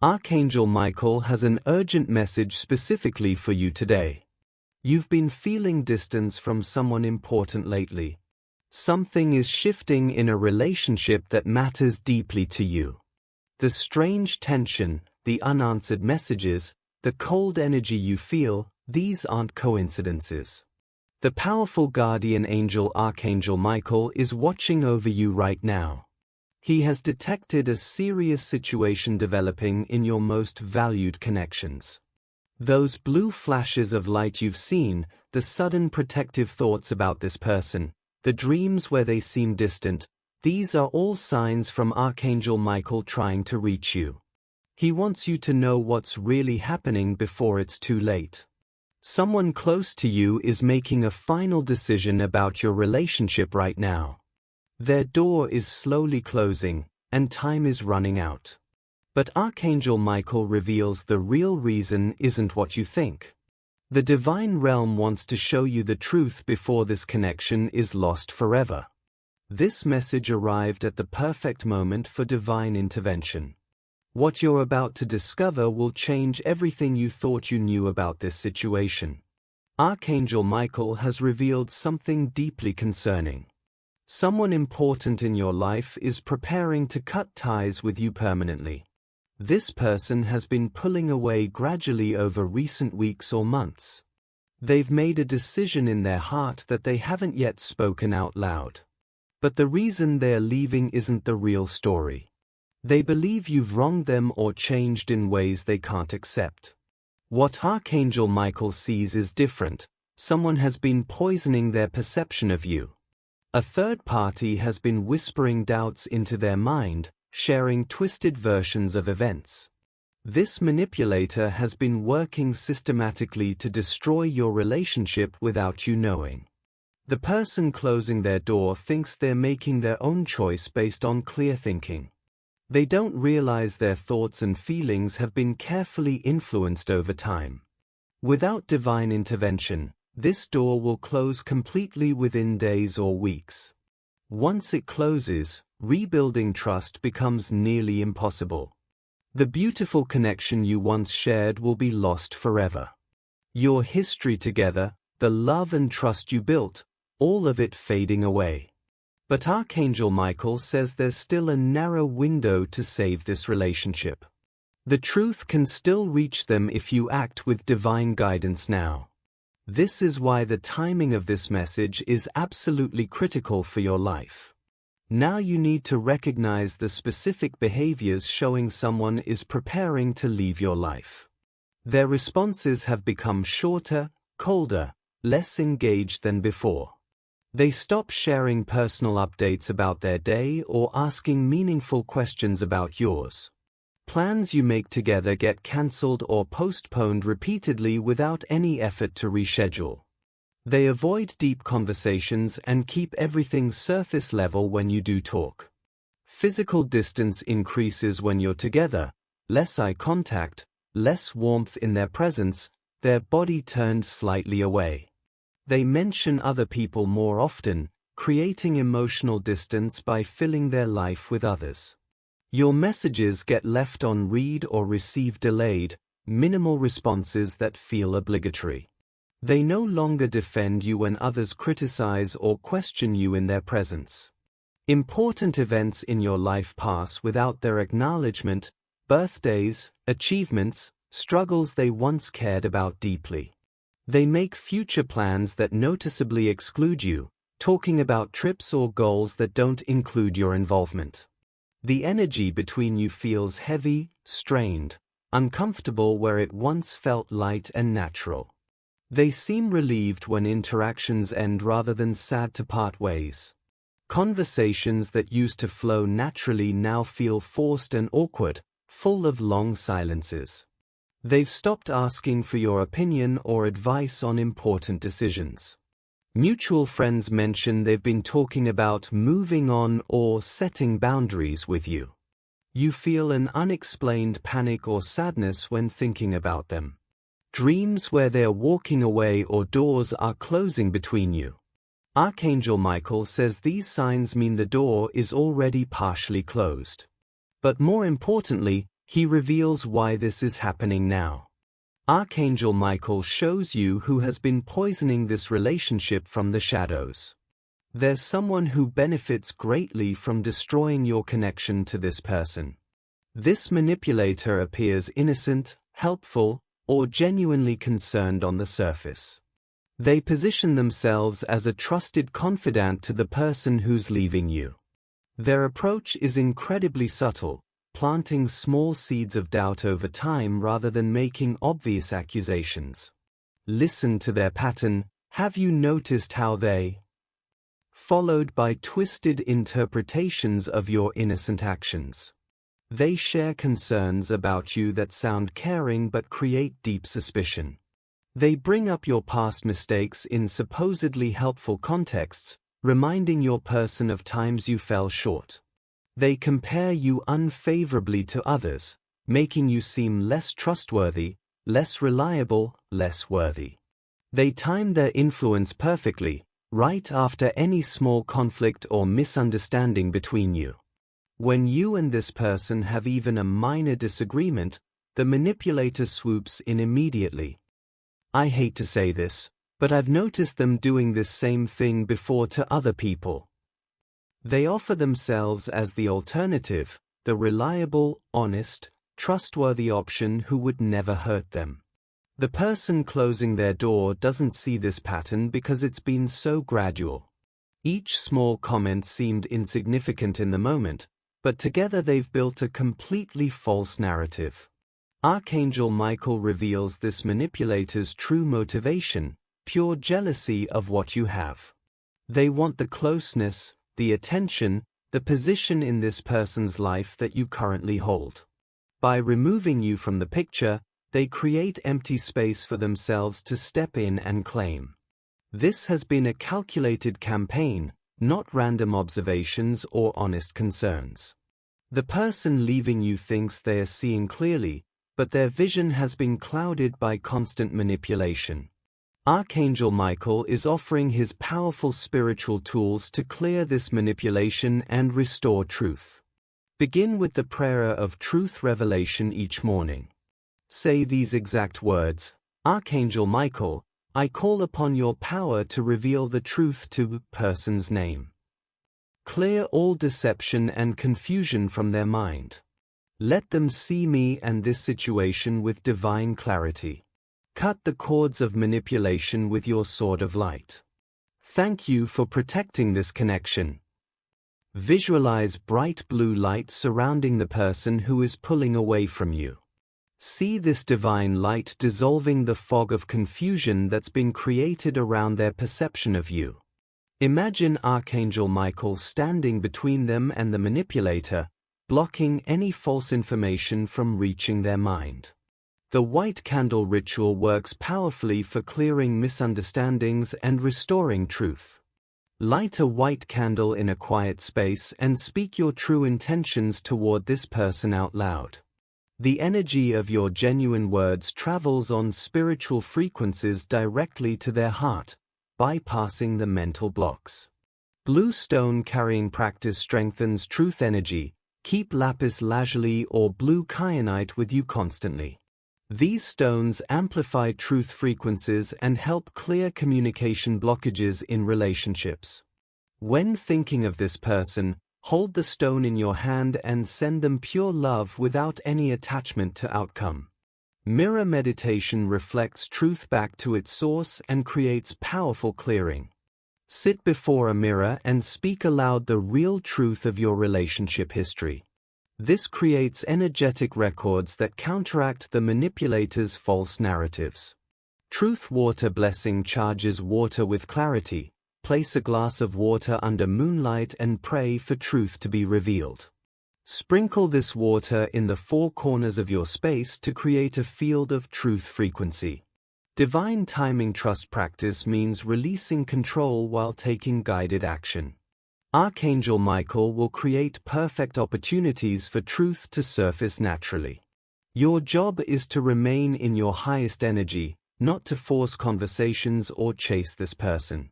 Archangel Michael has an urgent message specifically for you today. You've been feeling distance from someone important lately. Something is shifting in a relationship that matters deeply to you. The strange tension, the unanswered messages, the cold energy you feel, these aren't coincidences. The powerful guardian angel Archangel Michael is watching over you right now. He has detected a serious situation developing in your most valued connections. Those blue flashes of light you've seen, the sudden protective thoughts about this person, the dreams where they seem distant, these are all signs from Archangel Michael trying to reach you. He wants you to know what's really happening before it's too late. Someone close to you is making a final decision about your relationship right now. Their door is slowly closing, and time is running out. But Archangel Michael reveals the real reason isn't what you think. The divine realm wants to show you the truth before this connection is lost forever. This message arrived at the perfect moment for divine intervention. What you're about to discover will change everything you thought you knew about this situation. Archangel Michael has revealed something deeply concerning. Someone important in your life is preparing to cut ties with you permanently. This person has been pulling away gradually over recent weeks or months. They've made a decision in their heart that they haven't yet spoken out loud. But the reason they're leaving isn't the real story. They believe you've wronged them or changed in ways they can't accept. What Archangel Michael sees is different. Someone has been poisoning their perception of you. A third party has been whispering doubts into their mind, sharing twisted versions of events. This manipulator has been working systematically to destroy your relationship without you knowing. The person closing their door thinks they're making their own choice based on clear thinking. They don't realize their thoughts and feelings have been carefully influenced over time. Without divine intervention, this door will close completely within days or weeks. Once it closes, rebuilding trust becomes nearly impossible. The beautiful connection you once shared will be lost forever. Your history together, the love and trust you built, all of it fading away. But Archangel Michael says there's still a narrow window to save this relationship. The truth can still reach them if you act with divine guidance now. This is why the timing of this message is absolutely critical for your life. Now you need to recognize the specific behaviors showing someone is preparing to leave your life. Their responses have become shorter, colder, less engaged than before. They stop sharing personal updates about their day or asking meaningful questions about yours. Plans you make together get cancelled or postponed repeatedly without any effort to reschedule. They avoid deep conversations and keep everything surface level when you do talk. Physical distance increases when you're together, less eye contact, less warmth in their presence, their body turned slightly away. They mention other people more often, creating emotional distance by filling their life with others. Your messages get left on read or receive delayed, minimal responses that feel obligatory. They no longer defend you when others criticize or question you in their presence. Important events in your life pass without their acknowledgement, birthdays, achievements, struggles they once cared about deeply. They make future plans that noticeably exclude you, talking about trips or goals that don't include your involvement. The energy between you feels heavy, strained, uncomfortable where it once felt light and natural. They seem relieved when interactions end rather than sad to part ways. Conversations that used to flow naturally now feel forced and awkward, full of long silences. They've stopped asking for your opinion or advice on important decisions. Mutual friends mention they've been talking about moving on or setting boundaries with you. You feel an unexplained panic or sadness when thinking about them. Dreams where they're walking away or doors are closing between you. Archangel Michael says these signs mean the door is already partially closed. But more importantly, He reveals why this is happening now. Archangel Michael shows you who has been poisoning this relationship from the shadows. There's someone who benefits greatly from destroying your connection to this person. This manipulator appears innocent, helpful, or genuinely concerned on the surface. They position themselves as a trusted confidant to the person who's leaving you. Their approach is incredibly subtle, planting small seeds of doubt over time rather than making obvious accusations. Listen to their pattern. Have you noticed how they followed by twisted interpretations of your innocent actions? They share concerns about you that sound caring but create deep suspicion. They bring up your past mistakes in supposedly helpful contexts, reminding your person of times you fell short. They compare you unfavorably to others, making you seem less trustworthy, less reliable, less worthy. They time their influence perfectly, right after any small conflict or misunderstanding between you. When you and this person have even a minor disagreement, the manipulator swoops in immediately. I hate to say this, but I've noticed them doing this same thing before to other people. They offer themselves as the alternative, the reliable, honest, trustworthy option who would never hurt them. The person closing their door doesn't see this pattern because it's been so gradual. Each small comment seemed insignificant in the moment, but together they've built a completely false narrative. Archangel Michael reveals this manipulator's true motivation, pure jealousy of what you have. They want the closeness, the attention, the position in this person's life that you currently hold. By removing you from the picture, they create empty space for themselves to step in and claim. This has been a calculated campaign, not random observations or honest concerns. The person leaving you thinks they are seeing clearly, but their vision has been clouded by constant manipulation. Archangel Michael is offering his powerful spiritual tools to clear this manipulation and restore truth. Begin with the prayer of truth revelation each morning. Say these exact words: Archangel Michael, I call upon your power to reveal the truth to person's name. Clear all deception and confusion from their mind. Let them see me and this situation with divine clarity. Cut the cords of manipulation with your sword of light. Thank you for protecting this connection. Visualize bright blue light surrounding the person who is pulling away from you. See this divine light dissolving the fog of confusion that's been created around their perception of you. Imagine Archangel Michael standing between them and the manipulator, blocking any false information from reaching their mind. The white candle ritual works powerfully for clearing misunderstandings and restoring truth. Light a white candle in a quiet space and speak your true intentions toward this person out loud. The energy of your genuine words travels on spiritual frequencies directly to their heart, bypassing the mental blocks. Blue stone carrying practice strengthens truth energy. Keep lapis lazuli or blue kyanite with you constantly. These stones amplify truth frequencies and help clear communication blockages in relationships. When thinking of this person, hold the stone in your hand and send them pure love without any attachment to outcome. Mirror meditation reflects truth back to its source and creates powerful clearing. Sit before a mirror and speak aloud the real truth of your relationship history. This creates energetic records that counteract the manipulator's false narratives. Truth water blessing charges water with clarity. Place a glass of water under moonlight and pray for truth to be revealed. Sprinkle this water in the four corners of your space to create a field of truth frequency. Divine timing trust practice means releasing control while taking guided action. Archangel Michael will create perfect opportunities for truth to surface naturally. Your job is to remain in your highest energy, not to force conversations or chase this person.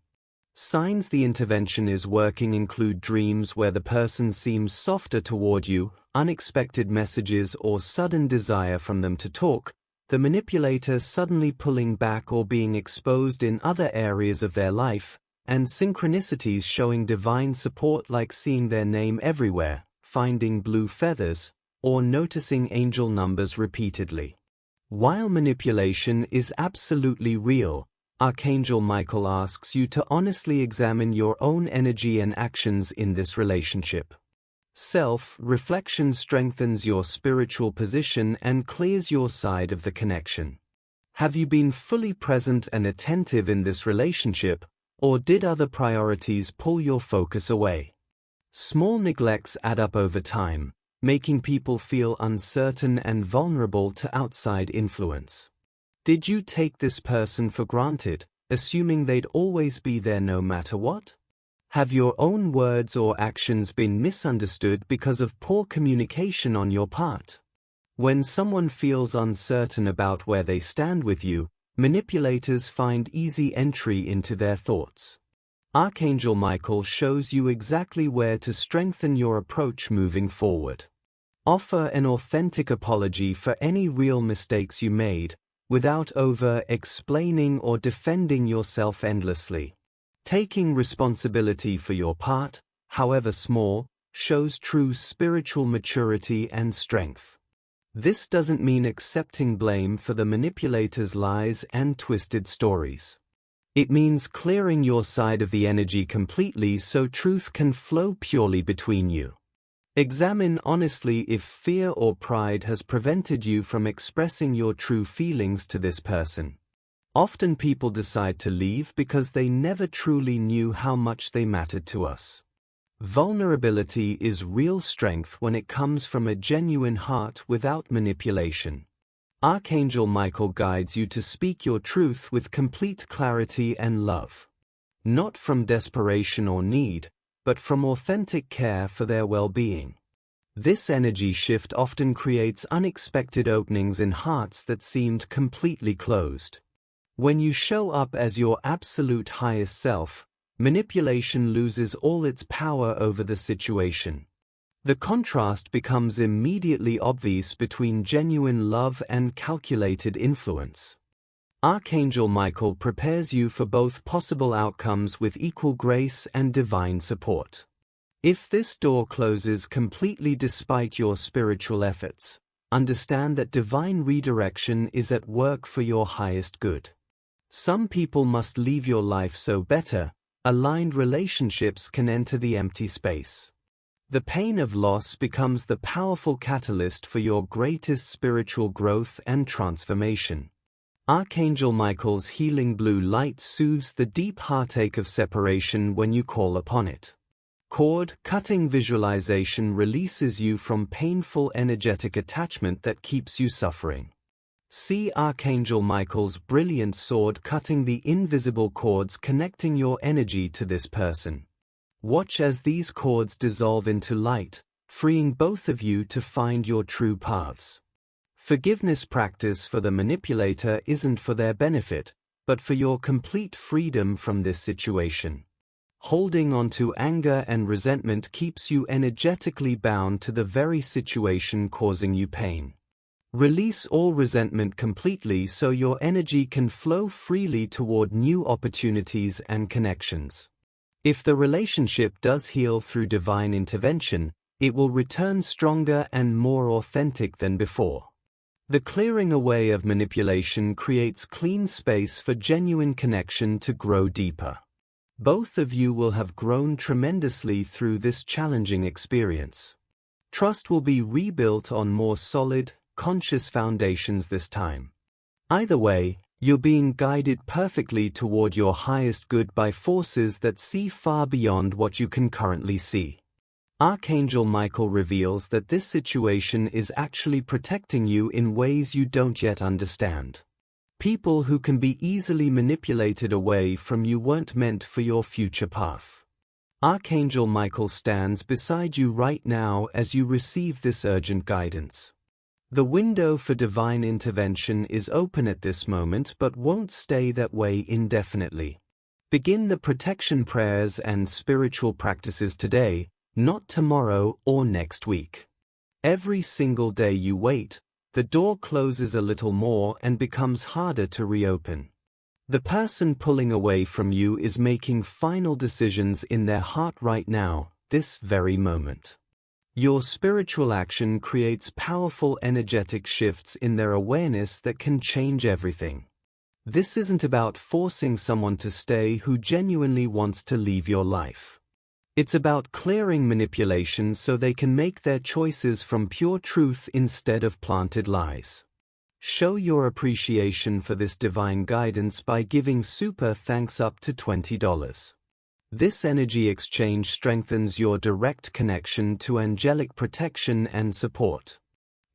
Signs the intervention is working include dreams where the person seems softer toward you, unexpected messages or sudden desire from them to talk, the manipulator suddenly pulling back or being exposed in other areas of their life, and synchronicities showing divine support like seeing their name everywhere, finding blue feathers, or noticing angel numbers repeatedly. While manipulation is absolutely real, Archangel Michael asks you to honestly examine your own energy and actions in this relationship. Self-reflection strengthens your spiritual position and clears your side of the connection. Have you been fully present and attentive in this relationship, or did other priorities pull your focus away? Small neglects add up over time, making people feel uncertain and vulnerable to outside influence. Did you take this person for granted, assuming they'd always be there no matter what? Have your own words or actions been misunderstood because of poor communication on your part? When someone feels uncertain about where they stand with you, manipulators find easy entry into their thoughts. Archangel Michael shows you exactly where to strengthen your approach moving forward. Offer an authentic apology for any real mistakes you made, without over-explaining or defending yourself endlessly. Taking responsibility for your part, however small, shows true spiritual maturity and strength. This doesn't mean accepting blame for the manipulator's lies and twisted stories. It means clearing your side of the energy completely so truth can flow purely between you. Examine honestly if fear or pride has prevented you from expressing your true feelings to this person. Often people decide to leave because they never truly knew how much they mattered to us. Vulnerability is real strength when it comes from a genuine heart without manipulation. Archangel Michael guides you to speak your truth with complete clarity and love. Not from desperation or need, but from authentic care for their well-being. This energy shift often creates unexpected openings in hearts that seemed completely closed. When you show up as your absolute highest self, manipulation loses all its power over the situation. The contrast becomes immediately obvious between genuine love and calculated influence. Archangel Michael prepares you for both possible outcomes with equal grace and divine support. If this door closes completely despite your spiritual efforts, understand that divine redirection is at work for your highest good. Some people must leave your life so better, aligned relationships can enter the empty space. The pain of loss becomes the powerful catalyst for your greatest spiritual growth and transformation. Archangel Michael's healing blue light soothes the deep heartache of separation when you call upon it. Cord-cutting visualization releases you from painful energetic attachment that keeps you suffering. See Archangel Michael's brilliant sword cutting the invisible cords connecting your energy to this person. Watch as these cords dissolve into light, freeing both of you to find your true paths. Forgiveness practice for the manipulator isn't for their benefit, but for your complete freedom from this situation. Holding on to anger and resentment keeps you energetically bound to the very situation causing you pain. Release all resentment completely so your energy can flow freely toward new opportunities and connections. If the relationship does heal through divine intervention, it will return stronger and more authentic than before. The clearing away of manipulation creates clean space for genuine connection to grow deeper. Both of you will have grown tremendously through this challenging experience. Trust will be rebuilt on more solid, conscious foundations this time. Either way, you're being guided perfectly toward your highest good by forces that see far beyond what you can currently see. Archangel Michael reveals that this situation is actually protecting you in ways you don't yet understand. People who can be easily manipulated away from you weren't meant for your future path. Archangel Michael stands beside you right now as you receive this urgent guidance. The window for divine intervention is open at this moment but won't stay that way indefinitely. Begin the protection prayers and spiritual practices today, not tomorrow or next week. Every single day you wait, the door closes a little more and becomes harder to reopen. The person pulling away from you is making final decisions in their heart right now, this very moment. Your spiritual action creates powerful energetic shifts in their awareness that can change everything. This isn't about forcing someone to stay who genuinely wants to leave your life. It's about clearing manipulation so they can make their choices from pure truth instead of planted lies. Show your appreciation for this divine guidance by giving super thanks up to $20. This energy exchange strengthens your direct connection to angelic protection and support.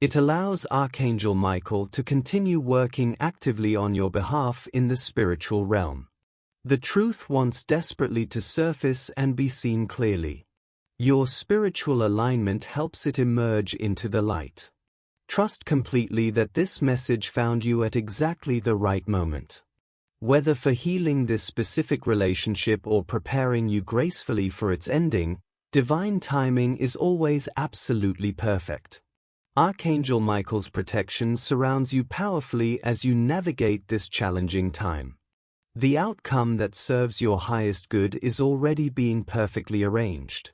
It allows Archangel Michael to continue working actively on your behalf in the spiritual realm. The truth wants desperately to surface and be seen clearly. Your spiritual alignment helps it emerge into the light. Trust completely that this message found you at exactly the right moment. Whether for healing this specific relationship or preparing you gracefully for its ending, divine timing is always absolutely perfect. Archangel Michael's protection surrounds you powerfully as you navigate this challenging time. The outcome that serves your highest good is already being perfectly arranged.